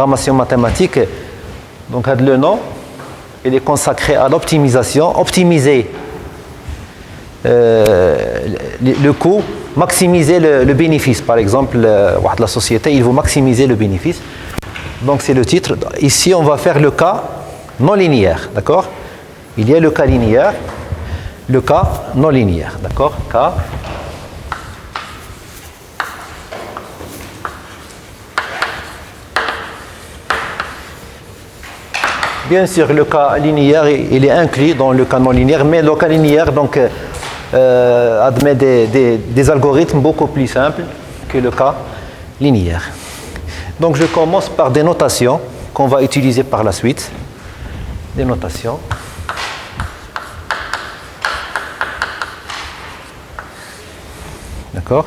programmation mathématique. Donc, le nom, il est consacré à l'optimisation, optimiser le coût, maximiser le bénéfice. Par exemple, la société, il veut maximiser le bénéfice. Donc, c'est le titre. Ici, on va faire le cas non linéaire, d'accord? Il y a le cas linéaire, le cas non linéaire, d'accord? Cas. Bien sûr, le cas linéaire, il est inclus dans le cas non linéaire, mais le cas linéaire donc, admet des algorithmes beaucoup plus simples que le cas linéaire. Donc, je commence par des notations qu'on va utiliser par la suite. Des notations. D'accord?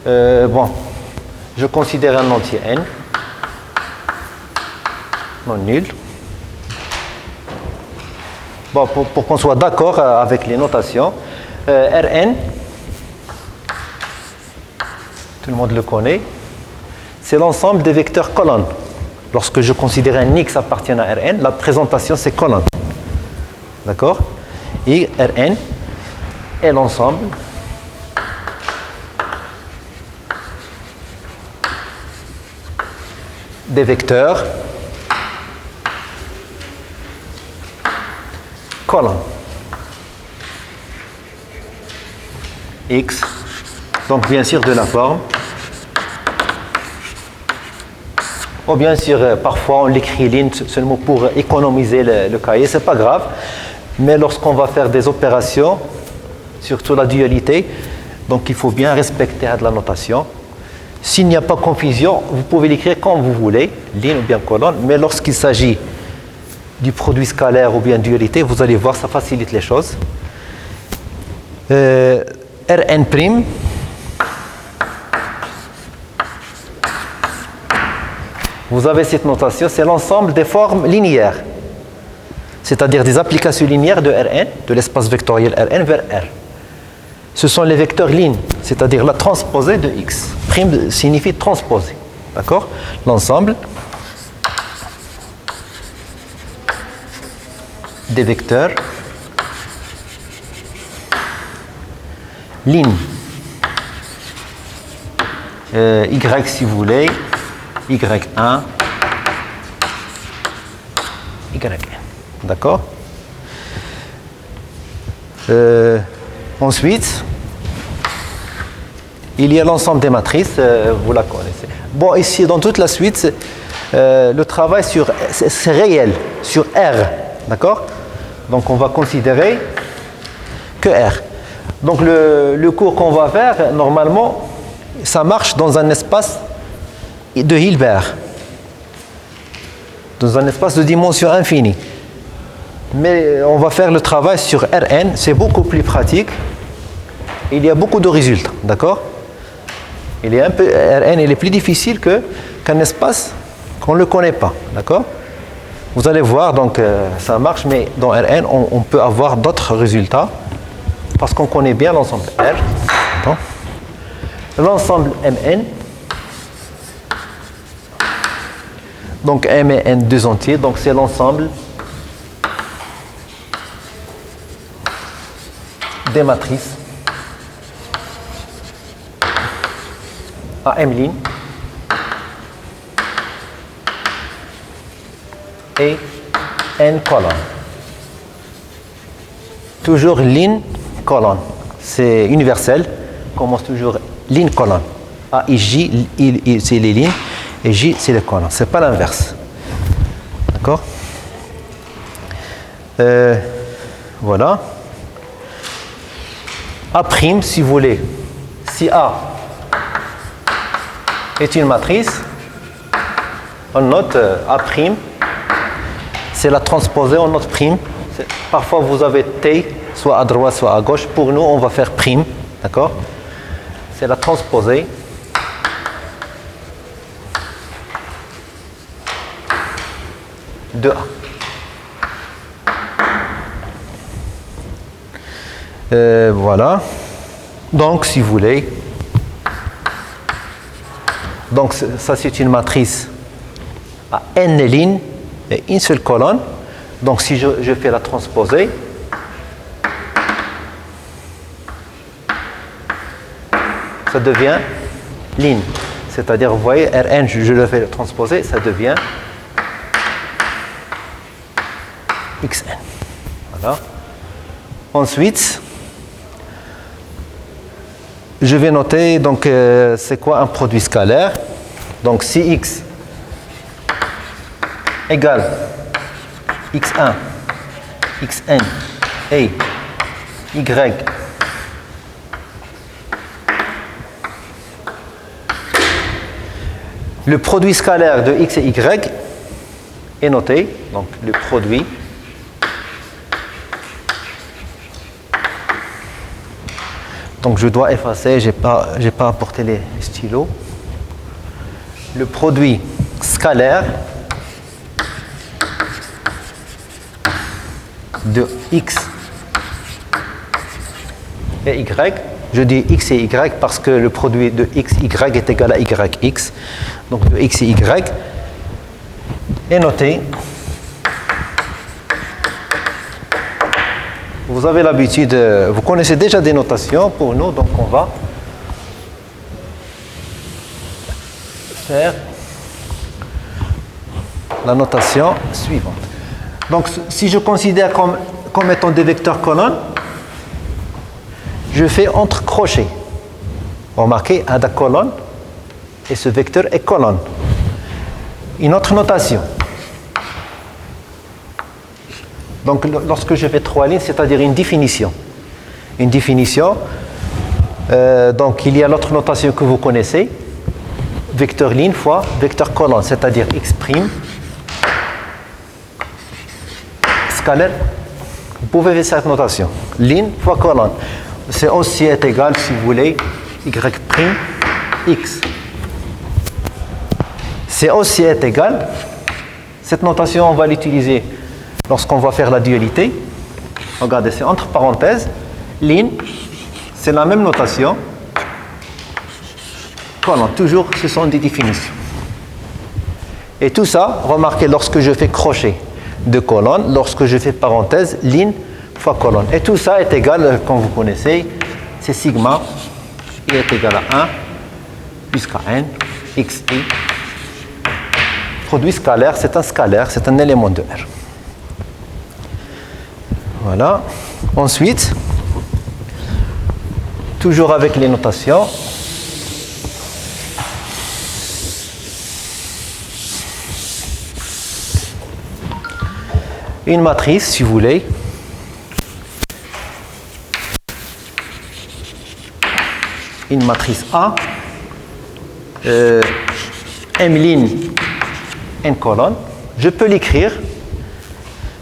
Bon, je considère un entier n non nul. Bon, pour qu'on soit d'accord avec les notations, Rn, tout le monde le connaît, c'est l'ensemble des vecteurs colonnes. Lorsque je considère un x appartient à Rn, la présentation c'est colonne. D'accord? Et Rn est l'ensemble des vecteurs colonne x, donc bien sûr de la forme, ou bien sûr parfois on l'écrit line seulement pour économiser le cahier, c'est pas grave, mais lorsqu'on va faire des opérations, surtout la dualité, donc il faut bien respecter la notation. S'il n'y a pas confusion, vous pouvez l'écrire comme vous voulez, ligne ou bien colonne, mais lorsqu'il s'agit du produit scalaire ou bien dualité, vous allez voir, ça facilite les choses. Rn', vous avez cette notation, c'est l'ensemble des formes linéaires, c'est-à-dire des applications linéaires de Rn, de l'espace vectoriel Rn vers R. Ce sont les vecteurs lignes, c'est-à-dire la transposée de x. Prime signifie transposer, d'accord? L'ensemble des vecteurs lignes, y si vous voulez, y1, yn, d'accord? Ensuite, il y a l'ensemble des matrices, vous la connaissez. Bon, ici, dans toute la suite, le travail c'est réel, sur R, d'accord? Donc, on va considérer que R. Donc, le cours qu'on va faire, normalement, ça marche dans un espace de Hilbert, dans un espace de dimension infinie. Mais on va faire le travail sur Rn, c'est beaucoup plus pratique. Il y a beaucoup de résultats, d'accord? Il est un peu, Rn il est plus difficile qu'un espace qu'on ne le connaît pas, d'accord? Vous allez voir, donc ça marche, mais dans Rn, on peut avoir d'autres résultats parce qu'on connaît bien l'ensemble R. Bon. L'ensemble Mn, donc M et N, deux entiers, donc c'est l'ensemble des matrices à M' et N colonne. Toujours ligne, colonne. C'est universel. On commence toujours ligne, colonne. A et J, c'est les lignes et J, c'est les colonnes. Ce n'est pas l'inverse. D'accord? Voilà. A', si vous voulez. Si A est une matrice, on note A', c'est la transposée, on note prime. Parfois vous avez T, soit à droite, soit à gauche. Pour nous, on va faire prime. D'accord? C'est la transposée de A. Voilà. Donc, si vous voulez, Donc ça c'est une matrice à n lignes et une seule colonne. Donc si je fais la transposée, ça devient ligne. C'est-à-dire, vous voyez, Rn, je le fais transposer, ça devient Xn. Voilà. Ensuite, je vais noter, donc, c'est quoi un produit scalaire? Donc, si x égale x1, xn et y, le produit scalaire de x et y est noté, donc le produit donc je dois effacer, j'ai pas apporté les stylos. Le produit scalaire de x et y, je dis x et y parce que le produit de x, y est égal à yx, donc de x et y est noté. Vous avez l'habitude, vous connaissez déjà des notations pour nous, donc on va faire la notation suivante. Donc si je considère comme étant des vecteurs colonnes, je fais entre crochets. Remarquez, à la colonne, et ce vecteur est colonne. Une autre notation. Donc lorsque je fais 3 lignes, c'est-à-dire une définition. Une définition, donc il y a l'autre notation que vous connaissez, vecteur ligne fois vecteur colonne, c'est-à-dire x', scalaire, vous pouvez faire cette notation, ligne fois colonne. C'est aussi est égal, si vous voulez, y' x. C'est aussi est égal, cette notation on va l'utiliser lorsqu'on va faire la dualité. Regardez, c'est entre parenthèses, ligne, c'est la même notation, colonne, toujours ce sont des définitions. Et tout ça, remarquez, lorsque je fais crochet de colonne, lorsque je fais parenthèse, ligne fois colonne. Et tout ça est égal, comme vous connaissez, c'est sigma, i est égal à 1 jusqu'à n, xi. Produit scalaire, c'est un élément de R. Voilà. Ensuite, toujours avec les notations, une matrice, si vous voulez, une matrice A, M ligne, N colonne, je peux l'écrire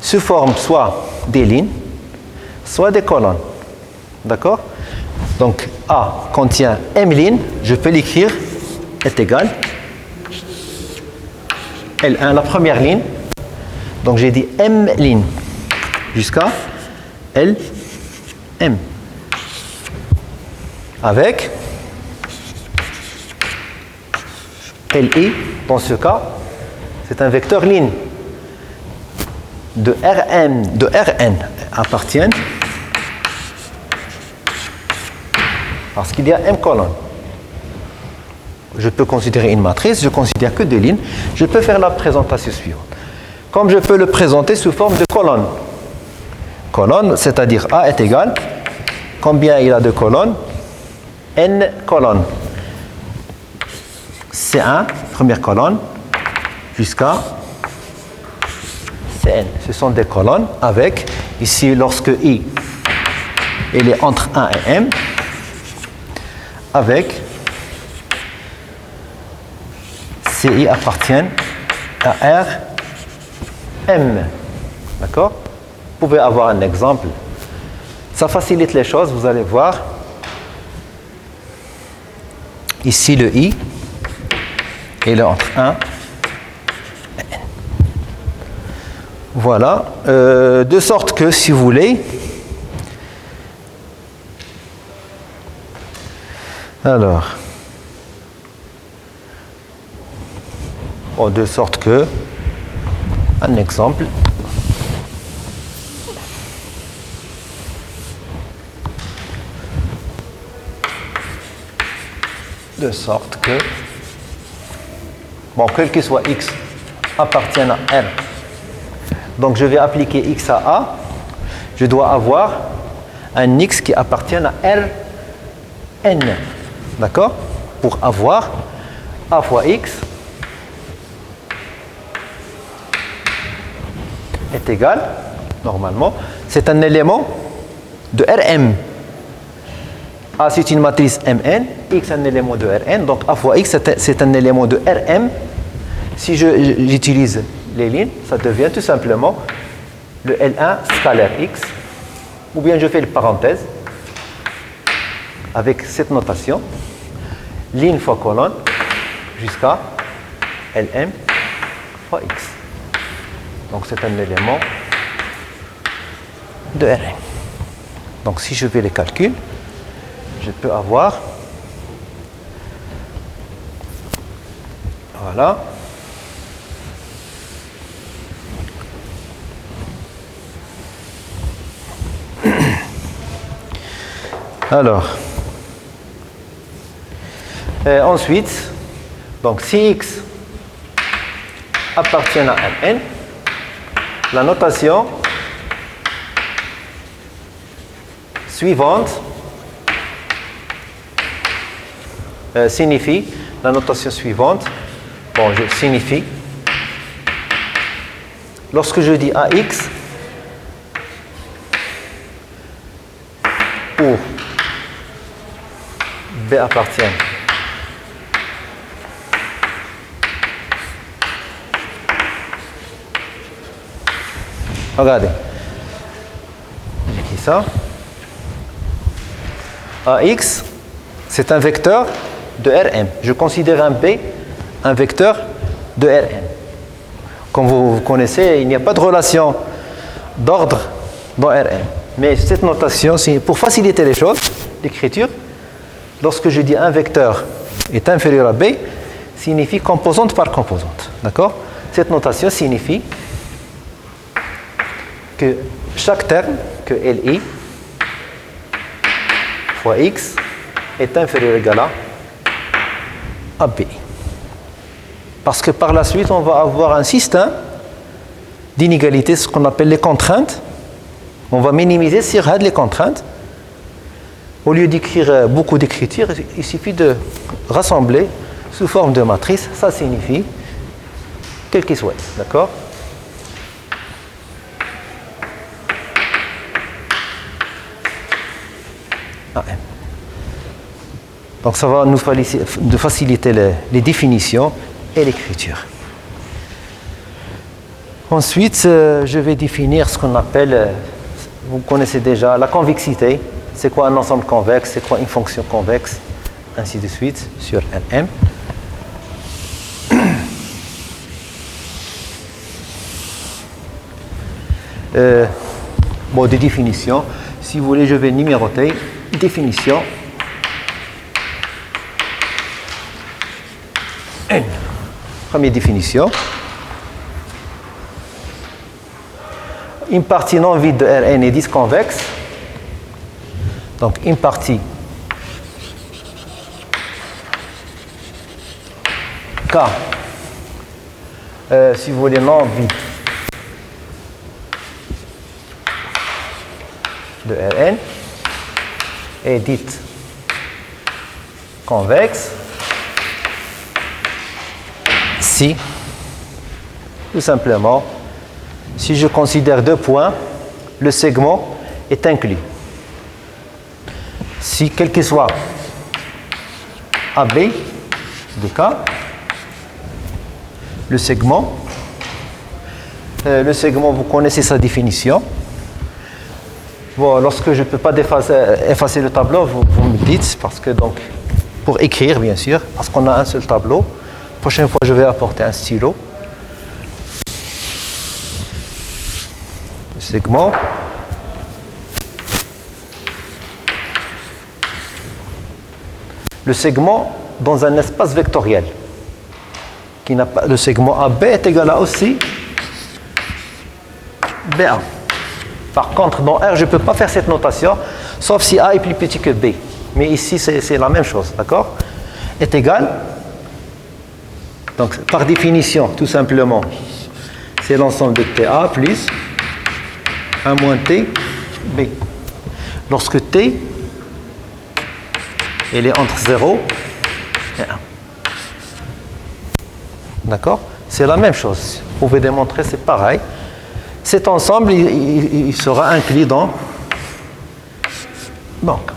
sous forme soit des lignes, soit des colonnes. D'accord? Donc A contient M lignes, je peux l'écrire est égal L1, la première ligne. Donc j'ai dit M ligne jusqu'à L M. Avec LI, dans ce cas, c'est un vecteur ligne de Rn appartiennent, parce qu'il y a M colonnes. Je peux considérer une matrice, je considère que des lignes, je peux faire la présentation suivante. Comme je peux le présenter sous forme de colonne. Colonne, c'est-à-dire A est égal, combien il a de colonnes? N colonnes. C1, première colonne, jusqu'à Cn. Ce sont des colonnes avec, ici, lorsque I il est entre 1 et M, avec CI appartiennent à R, M. D'accord? Vous pouvez avoir un exemple. Ça facilite les choses, vous allez voir. Ici, le I, il est entre 1 et N. Voilà. De sorte que, si vous voulez, alors, Bon, de sorte que, un exemple, de sorte que, bon, quel que soit x appartient à R, donc je vais appliquer x à A, je dois avoir un x qui appartient à Rn, d'accord? Pour avoir A fois x est égal, normalement, c'est un élément de Rm. A c'est une matrice Mn, x un élément de Rn, donc A fois x c'est un élément de Rm. Si j'utilise les lignes, ça devient tout simplement le L1 scalaire x, ou bien je fais une parenthèse avec cette notation, ligne fois colonne, jusqu'à Lm fois x. Donc c'est un élément de Rn. Donc si je fais les calculs, je peux avoir, voilà, alors, ensuite, donc si x appartient à Rn, la notation suivante signifie, la notation suivante, bon, je signifie, lorsque je dis AX où B appartient regardez, j'écris ça, AX c'est un vecteur de Rm. Je considère un B un vecteur de Rm. Comme vous connaissez, il n'y a pas de relation d'ordre dans Rm. Mais cette notation, c'est pour faciliter les choses, l'écriture, lorsque je dis un vecteur est inférieur à B, signifie composante par composante. D'accord? Cette notation signifie que chaque terme, que Li fois x est inférieur ou égal à B. Parce que par la suite, on va avoir un système d'inégalités, ce qu'on appelle les contraintes. On va minimiser sur les contraintes. Au lieu d'écrire beaucoup d'écritures, il suffit de rassembler sous forme de matrice. Ça signifie quel qu'il soit. D'accord? Donc ça va nous faciliter les définitions et l'écriture. Ensuite, je vais définir ce qu'on appelle, vous connaissez déjà, la convexité. C'est quoi un ensemble convexe, c'est quoi une fonction convexe, ainsi de suite, sur Rm. Bon, des définitions. Si vous voulez, je vais numéroter. Définition. Une. Première définition. Une partie non vide de Rn est disconvexe. Donc, une partie K, si vous voulez, non vide de Rn est dite convexe si, tout simplement, si je considère deux points, le segment est inclus. Si quel que soit AB de K, le segment, vous connaissez sa définition. Bon, lorsque je ne peux pas effacer le tableau, vous me dites, parce que donc, pour écrire bien sûr, parce qu'on a un seul tableau, la prochaine fois je vais apporter un stylo. Le segment. Le segment dans un espace vectoriel. qui n'a pas, le segment AB est égal à aussi BA. Par contre, dans R, je ne peux pas faire cette notation, sauf si A est plus petit que B. Mais ici, c'est la même chose, d'accord? Est égal. Donc, par définition, tout simplement, c'est l'ensemble de TA plus 1 moins T, B. Lorsque T, il est entre 0 et 1. D'accord? C'est la même chose. Vous pouvez démontrer, c'est pareil. Cet ensemble, il sera inclus dans. Donc,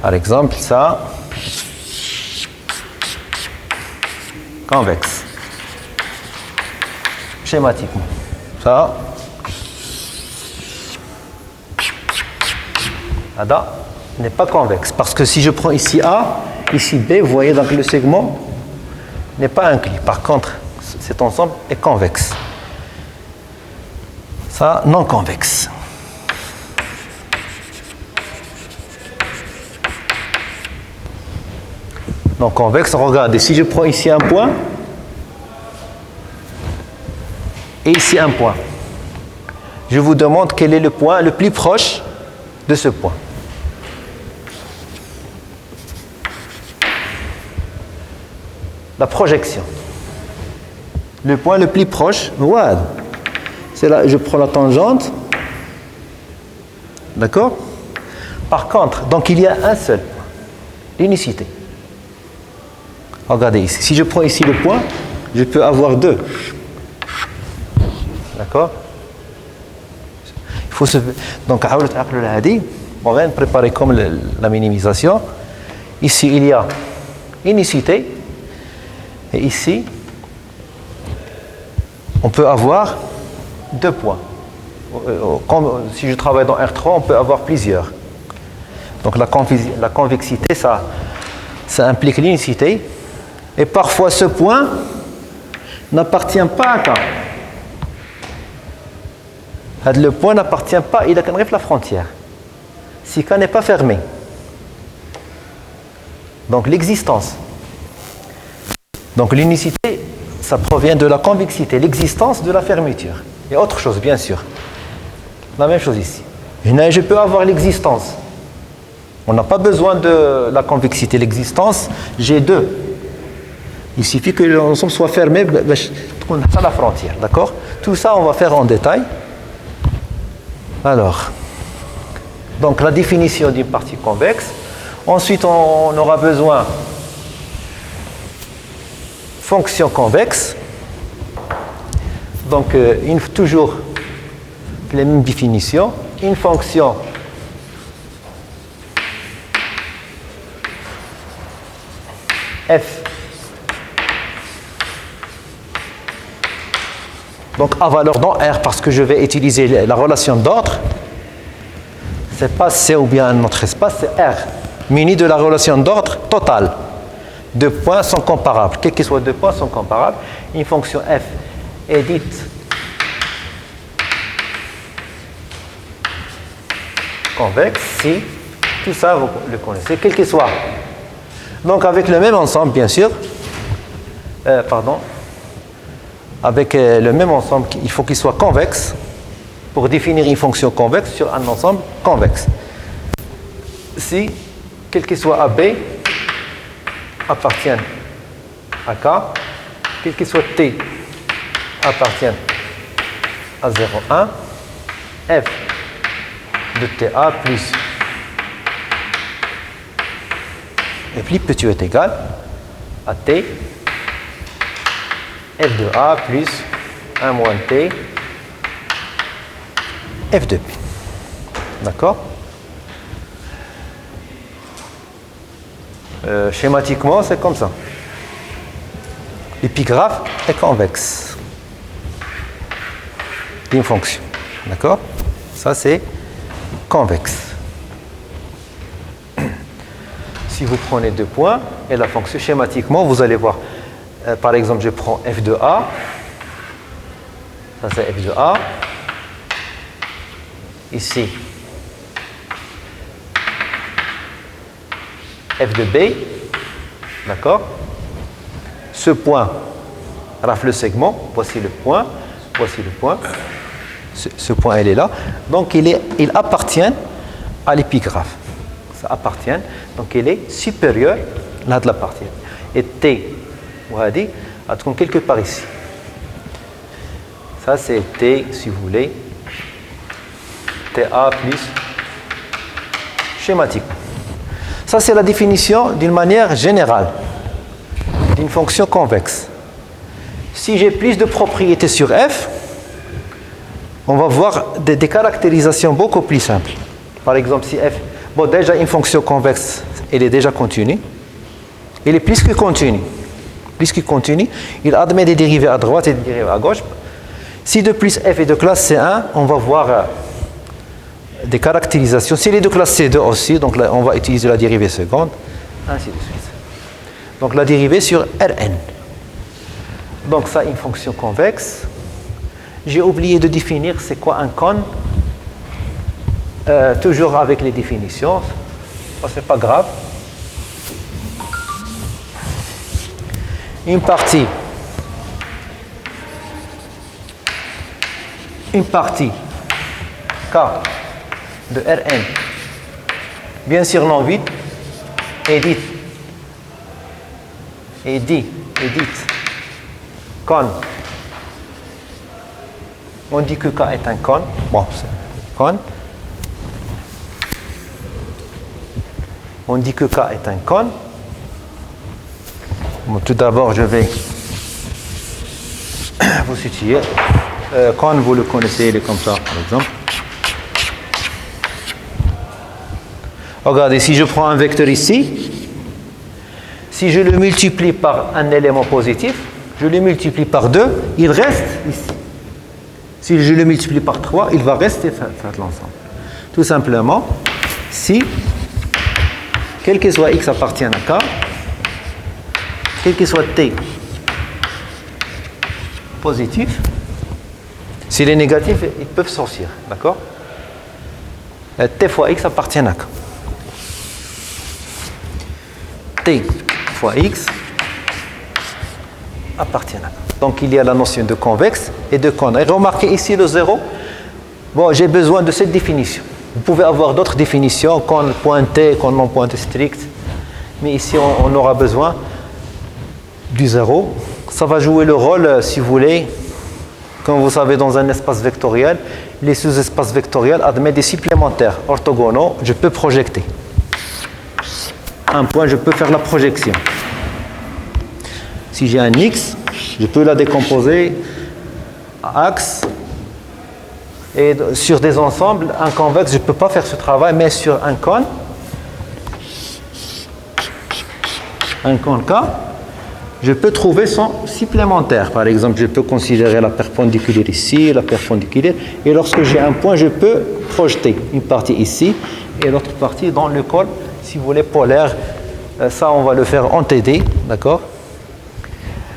par exemple, ça, convexe, schématiquement. Ça, ADA n'est pas convexe. Parce que si je prends ici A, ici B, vous voyez, donc le segment n'est pas inclus. Par contre, cet ensemble est convexe. Ça, non convexe. Non convexe, regardez, si je prends ici un point, et ici un point, je vous demande quel est le point le plus proche de ce point. La projection. Le point le plus proche, voilà. C'est là, je prends la tangente. D'accord? Par contre, donc il y a un seul point. L'unicité. Regardez ici. Si je prends ici le point, je peux avoir deux. D'accord? Il faut se... Donc, on va préparer comme la minimisation. Ici, il y a unicité. Et ici, on peut avoir deux points. Si je travaille dans R3, on peut avoir plusieurs. Donc la convexité, ça implique l'unicité. Et parfois, ce point n'appartient pas à K. Le point n'appartient pas, il a qu'un la frontière. Si K n'est pas fermé. Donc l'existence. Donc l'unicité, ça provient de la convexité, l'existence de la fermeture. Et autre chose, bien sûr. La même chose ici. Je peux avoir l'existence. On n'a pas besoin de la convexité, l'existence. J'ai deux. Il suffit que l'ensemble soit fermé, on n'a pas la frontière. D'accord? Tout ça, on va faire en détail. Alors, donc la définition d'une partie convexe. Ensuite, on aura besoin fonction convexe. Donc, toujours les mêmes définitions. Une fonction f. Donc, à valeur dans R, parce que je vais utiliser la relation d'ordre. Ce n'est pas C ou bien un autre espace, c'est R, muni de la relation d'ordre totale. Deux points sont comparables. Quels que soient deux points sont comparables. Une fonction f est dite convexe si tout ça vous le connaissez, quel que soit. Donc avec le même ensemble, bien sûr, avec le même ensemble, il faut qu'il soit convexe pour définir une fonction convexe sur un ensemble convexe. Si, quel que soit AB, appartiennent à K, quel que soit T, appartiennent à 0, 1, F de TA plus et plus petit est égal à T, F de A plus 1 moins T, F de B. D'accord? Schématiquement, c'est comme ça. L'épigraphe est convexe d'une fonction. D'accord? Ça, c'est convexe. Si vous prenez deux points et la fonction schématiquement, vous allez voir. Par exemple, je prends f de A. Ça, c'est f de A. Ici, f de B, d'accord? Ce point rafle le segment, voici le point, ce point il est là, donc il appartient à l'épigraphe, ça appartient, donc il est supérieur là de la partie, et T, on va dire, quelque part ici, ça c'est T si vous voulez, TA plus schématique. Ça c'est la définition d'une manière générale d'une fonction convexe. Si j'ai plus de propriétés sur f, on va voir des caractérisations beaucoup plus simples. Par exemple, si f, bon déjà une fonction convexe, elle est déjà continue, elle est plus que continue. Plus que continue, il admet des dérivés à droite et des dérivés à gauche. Si de plus f est de classe C1, on va voir des caractérisations. S'il est de classe C2 aussi, donc là, on va utiliser la dérivée seconde, ainsi de suite. Donc la dérivée sur Rn. Donc ça, une fonction convexe. J'ai oublié de définir c'est quoi un cône. Toujours avec les définitions. Ça, c'est pas grave. Une partie K de Rn, bien sûr non vide, est dite cône. On dit que K est un cône. Bon, c'est un cône. On dit que K est un cône. Bon, tout d'abord, je vais vous situer. Cône, vous le connaissez, il est comme ça, par exemple. Regardez, si je prends un vecteur ici, si je le multiplie par un élément positif, je le multiplie par 2, il reste ici. Si je le multiplie par 3, il va rester faire l'ensemble. Tout simplement, si, quel que soit x appartient à K, quel que soit t positif, s'il est négatif, ils peuvent sortir, d'accord? T fois x appartient à K. T fois x appartient à K. Donc il y a la notion de convexe et de cône. Et remarquez ici le 0. Bon, j'ai besoin de cette définition. Vous pouvez avoir d'autres définitions, cône pointé, cône non pointé strict. Mais ici, on aura besoin du 0. Ça va jouer le rôle, si vous voulez, comme vous savez, dans un espace vectoriel, les sous-espaces vectoriels admettent des supplémentaires orthogonaux. Je peux projeter. Un point, je peux faire la projection. Si j'ai un x, je peux la décomposer à axe. Et sur des ensembles, un convexe, je ne peux pas faire ce travail, mais sur un cône K, je peux trouver son supplémentaire. Par exemple, je peux considérer la perpendiculaire ici, la perpendiculaire. Et lorsque j'ai un point, je peux projeter une partie ici et l'autre partie dans le cône, si vous voulez, polaire. Ça, on va le faire en TD, d'accord?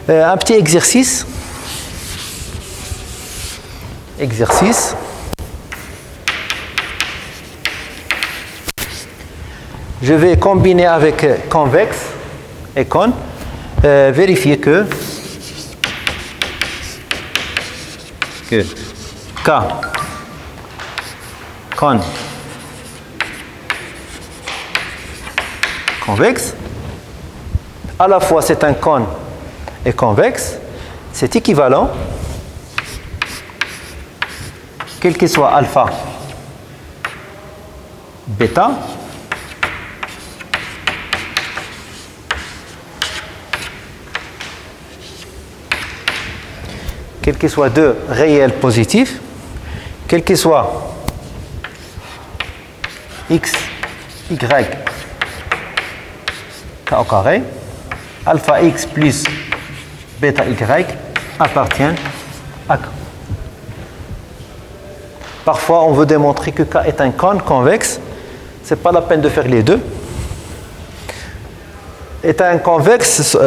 Un petit exercice. Je vais combiner avec convexe et cône, vérifier que K, cône, convexe, à la fois c'est un cône et convexe, c'est équivalent, quel que soit alpha, bêta, quel que soit deux réels positifs, quel que soit x, y, k au carré, alpha x plus bêta y appartiennent à k. Parfois, on veut démontrer que k est un cône convexe. Ce n'est pas la peine de faire les deux. Est un convexe,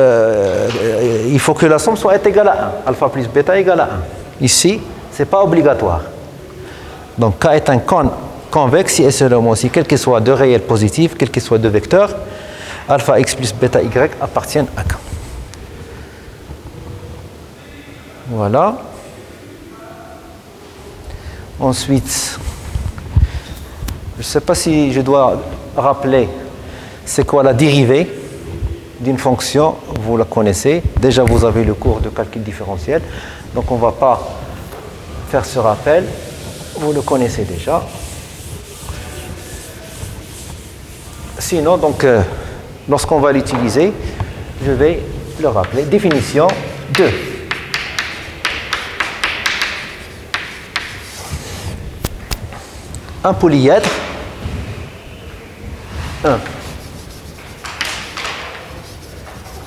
il faut que la somme soit égale à 1. Alpha plus bêta égale à 1. Ici, ce n'est pas obligatoire. Donc, K est un cône convexe si et seulement si, quel que soit deux réels positifs, quel que soit deux vecteurs. alpha x plus bêta y appartiennent à K. Voilà. Ensuite, je ne sais pas si je dois rappeler c'est quoi la dérivée d'une fonction, vous la connaissez. Déjà, vous avez le cours de calcul différentiel, donc on ne va pas faire ce rappel. Vous le connaissez déjà. Sinon, donc, lorsqu'on va l'utiliser, je vais le rappeler. Définition 2. Un polyèdre. 1.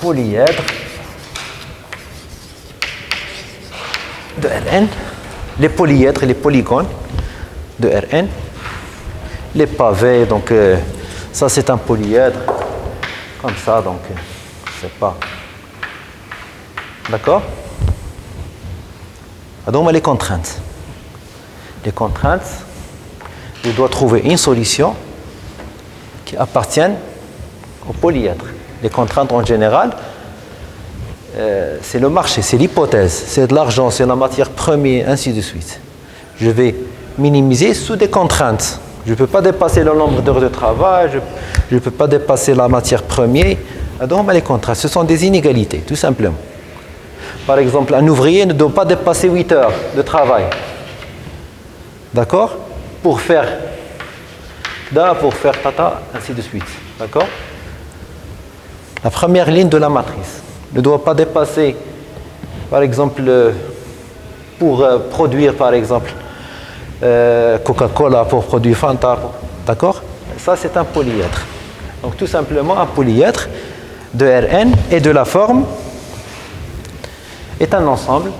Polyèdre de Rn. Les polyèdres, les polygones de Rn. Les pavés, donc ça c'est un polyèdre. Comme ça, donc c'est pas. D'accord? Donc les contraintes. Les contraintes, je dois trouver une solution qui appartienne au polyèdre. Les contraintes en général, c'est le marché, c'est l'hypothèse, c'est de l'argent, c'est la matière première, ainsi de suite. Je vais minimiser sous des contraintes. Je ne peux pas dépasser le nombre d'heures de travail, je ne peux pas dépasser la matière première. Donc les contraintes, ce sont des inégalités, tout simplement. Par exemple, un ouvrier ne doit pas dépasser 8 heures de travail. D'accord? Pour faire da, pour faire tata, ainsi de suite. D'accord? La première ligne de la matrice ne doit pas dépasser, par exemple, pour produire, par exemple, Coca-Cola, pour produire Fanta. D'accord? Ça, c'est un polyèdre. Donc, tout simplement, un polyèdre de Rn et de la forme est un ensemble.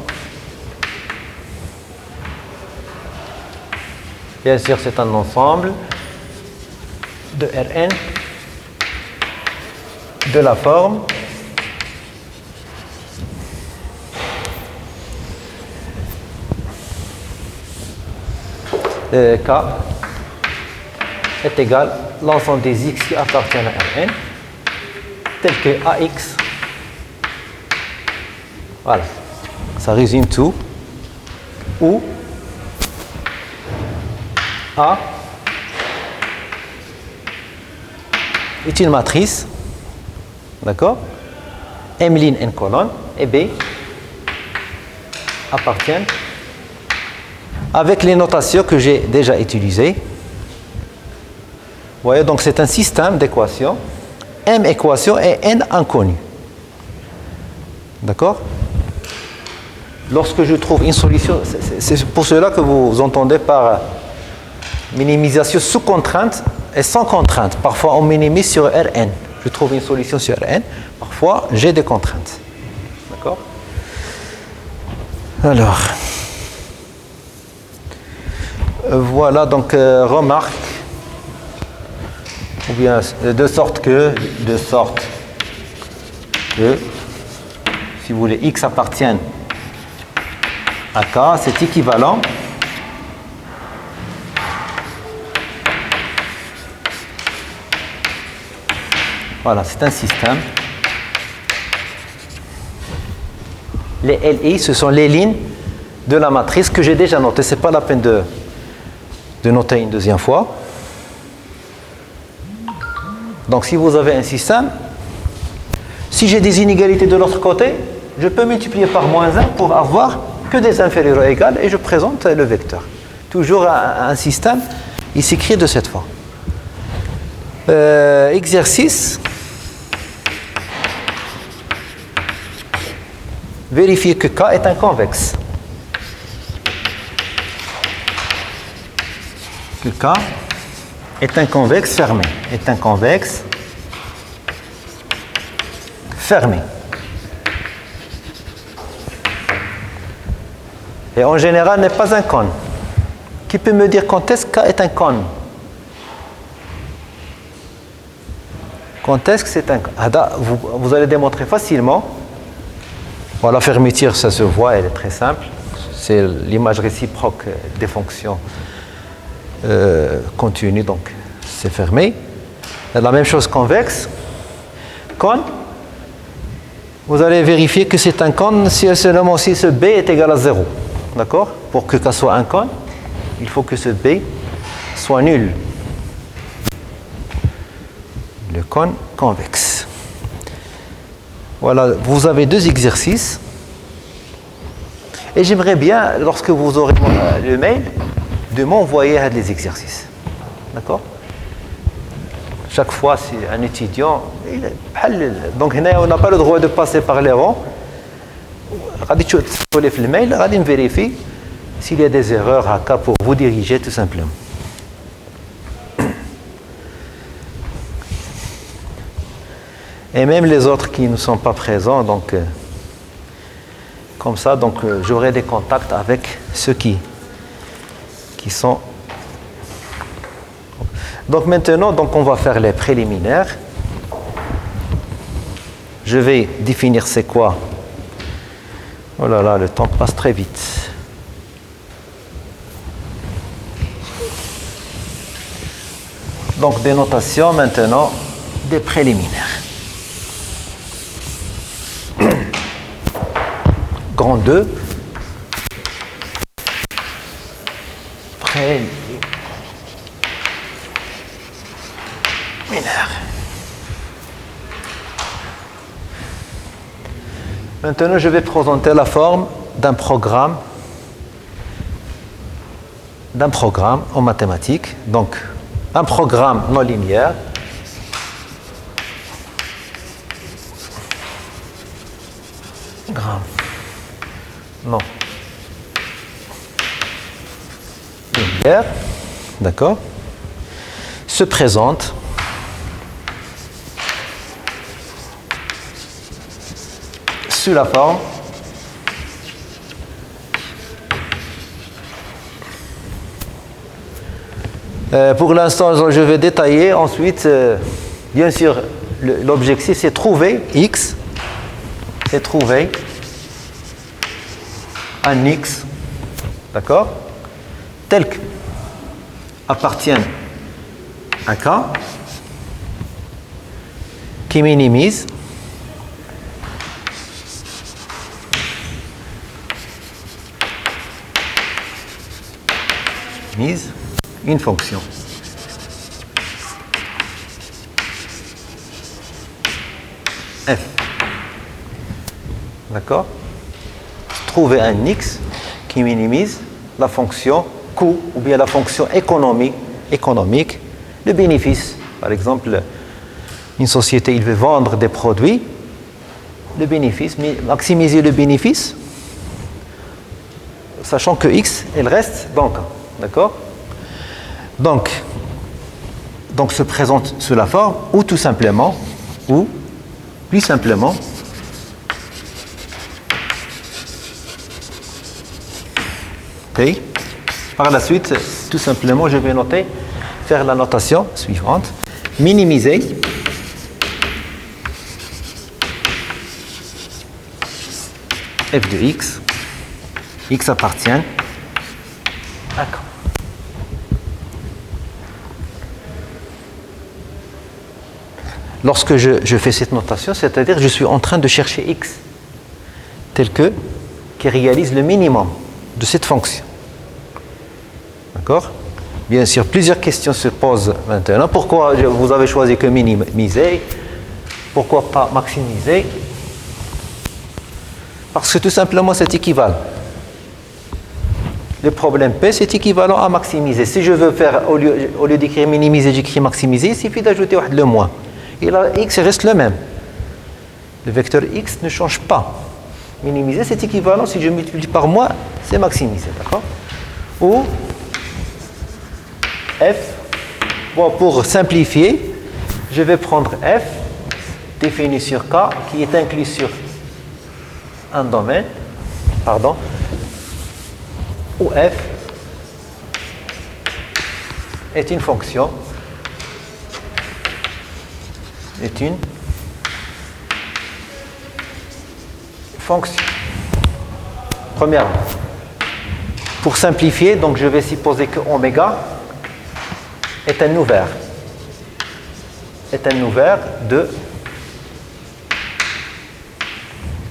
Bien sûr, c'est un ensemble de Rn de la forme K est égal à l'ensemble des x qui appartiennent à Rn, tel que AX. Voilà, ça résume tout. Où A est une matrice, d'accord? M' N colonne et B appartiennent avec les notations que j'ai déjà utilisées. Vous voyez, donc c'est un système d'équations, M équations et N inconnues. D'accord? Lorsque je trouve une solution, c'est pour cela que vous entendez par minimisation sous contrainte et sans contrainte. Parfois, on minimise sur Rn. Je trouve une solution sur Rn. Parfois, j'ai des contraintes. D'accord? Alors, voilà, donc, remarque, ou bien, de sorte que, si vous voulez, x appartienne à K, c'est équivalent voilà, c'est un système. Les LI, ce sont les lignes de la matrice que j'ai déjà notées. Ce n'est pas la peine de noter une deuxième fois. Donc, si vous avez un système, si j'ai des inégalités de l'autre côté, je peux multiplier par moins 1 pour avoir que des inférieurs ou égales et je présente le vecteur. Toujours un système, il s'écrit de cette forme. Exercice. Vérifier que K est un convexe. Que K est un convexe fermé. Est un convexe fermé. Et en général, n'est pas un cône. Qui peut me dire quand est-ce que K est un cône? Quand est-ce que c'est un cône? Vous allez démontrer facilement. Bon, la fermeture, ça se voit, elle est très simple. C'est l'image réciproque des fonctions continues, donc c'est fermé. La même chose convexe. cône, vous allez vérifier que c'est un cône si seulement si ce B est égal à 0. D'accord? Pour que ça soit un cône, il faut que ce B soit nul. Le cône convexe. Voilà, vous avez 2 exercices. Et j'aimerais bien, lorsque vous aurez le mail, de m'envoyer les exercices. D'accord? Chaque fois, si un étudiant, donc on n'a pas le droit de passer par les rangs. Je vais le mail, je vais vérifier s'il y a des erreurs à cas pour vous diriger tout simplement. Et même les autres qui ne sont pas présents, donc comme ça, donc j'aurai des contacts avec ceux qui sont. Donc maintenant, donc on va faire les préliminaires. Je vais définir c'est quoi. Oh là là, le temps passe très vite. Donc des notations maintenant, des préliminaires. Grand 2. Préliminaire. Maintenant, je vais présenter la forme d'un programme en mathématiques. Donc, un programme non linéaire. Non. Linéaire. D'accord. Se présente sous la forme pour l'instant, je vais détailler. Ensuite, bien sûr, l'objectif, c'est trouver x, c'est trouver un x, d'accord, tel qu'appartienne à K, qui minimise une fonction. F. D'accord? Trouver un x qui minimise la fonction coût ou bien la fonction économique, le bénéfice. Par exemple, une société, il veut vendre des produits, le bénéfice, maximiser le bénéfice, sachant que x, il reste donc. D'accord? Donc se présente sous la forme, ou tout simplement, ou plus simplement, ok. Par la suite, tout simplement, je vais faire la notation suivante. Minimiser f de x appartient à K. Lorsque je fais cette notation, c'est-à-dire que je suis en train de chercher x tel qui réalise le minimum de cette fonction. D'accord? Bien sûr, plusieurs questions se posent maintenant. Pourquoi vous avez choisi que minimiser? Pourquoi pas maximiser? Parce que tout simplement, c'est équivalent. Le problème P, c'est équivalent à maximiser. Si je veux faire, au lieu d'écrire minimiser, j'écris maximiser, il suffit d'ajouter le moins. Et là, x reste le même. Le vecteur x ne change pas. Minimiser, c'est équivalent. Si je multiplie par moins, c'est maximiser. D'accord? Ou f. Bon, pour simplifier, je vais prendre f défini sur K qui est inclus sur un domaine. Pardon. Où f est une fonction. Est une fonction. Premièrement, pour simplifier, donc je vais supposer que oméga est un ouvert de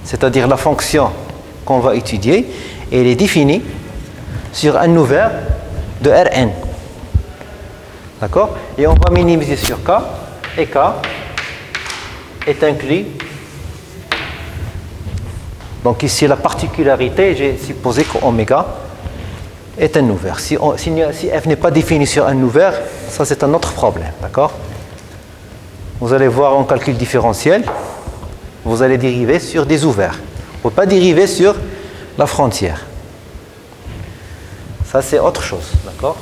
c'est-à-dire la fonction qu'on va étudier, elle est définie sur un ouvert de Rn. D'accord? Et on va minimiser sur K, et K est inclus. Donc ici, la particularité, j'ai supposé qu'oméga est un ouvert. Si f n'est pas défini sur un ouvert, ça c'est un autre problème. D'accord? Vous allez voir en calcul différentiel, vous allez dériver sur des ouverts. Vous ne pouvez pas dériver sur la frontière. Ça c'est autre chose. D'accord?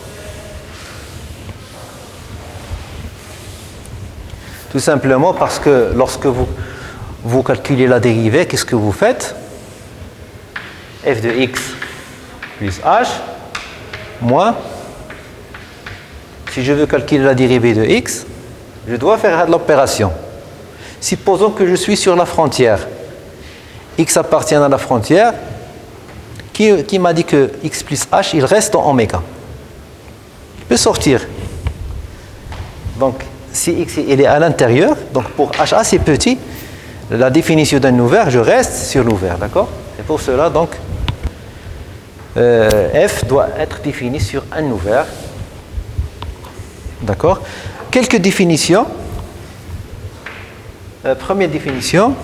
Tout simplement parce que lorsque vous calculez la dérivée, qu'est-ce que vous faites? F de x plus h moins, si je veux calculer la dérivée de x, je dois faire l'opération. Supposons que je suis sur la frontière. X appartient à la frontière. Qui m'a dit que x plus h, il reste en oméga? Il peut sortir. Donc, si x il est à l'intérieur, donc pour h assez petit, la définition d'un ouvert, je reste sur l'ouvert, d'accord? C'est pour cela, donc, f doit être défini sur un ouvert. D'accord? Quelques définitions. Première définition.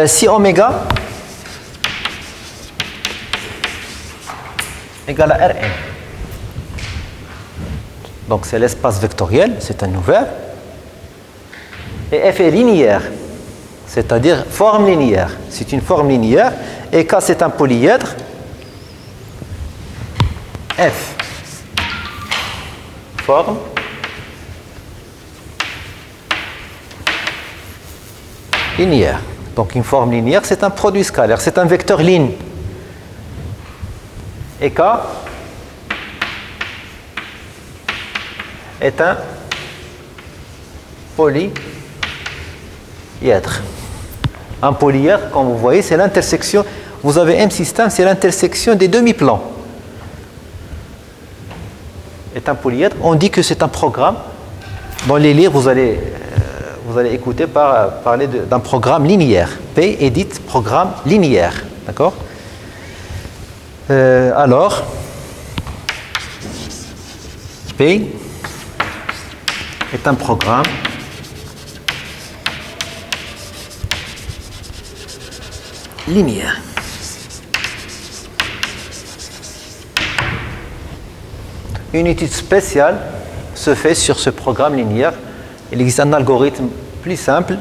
Si oméga égale à Rn. Donc c'est l'espace vectoriel, c'est un ouvert. Et f est linéaire, c'est-à-dire forme linéaire. C'est une forme linéaire. Et K c'est un polyèdre. F, forme linéaire. Donc une forme linéaire, c'est un produit scalaire, c'est un vecteur ligne. Et K est un polyèdre. Un polyèdre, comme vous voyez, c'est l'intersection. Vous avez M système, c'est l'intersection des demi-plans. Est un polyèdre. On dit que c'est un programme. Dans les livres, vous allez écouter parler d'un programme linéaire. P est dit programme linéaire. D'accord? Alors, P est un programme linéaire. Une étude spéciale se fait sur ce programme linéaire. Il existe un algorithme plus simple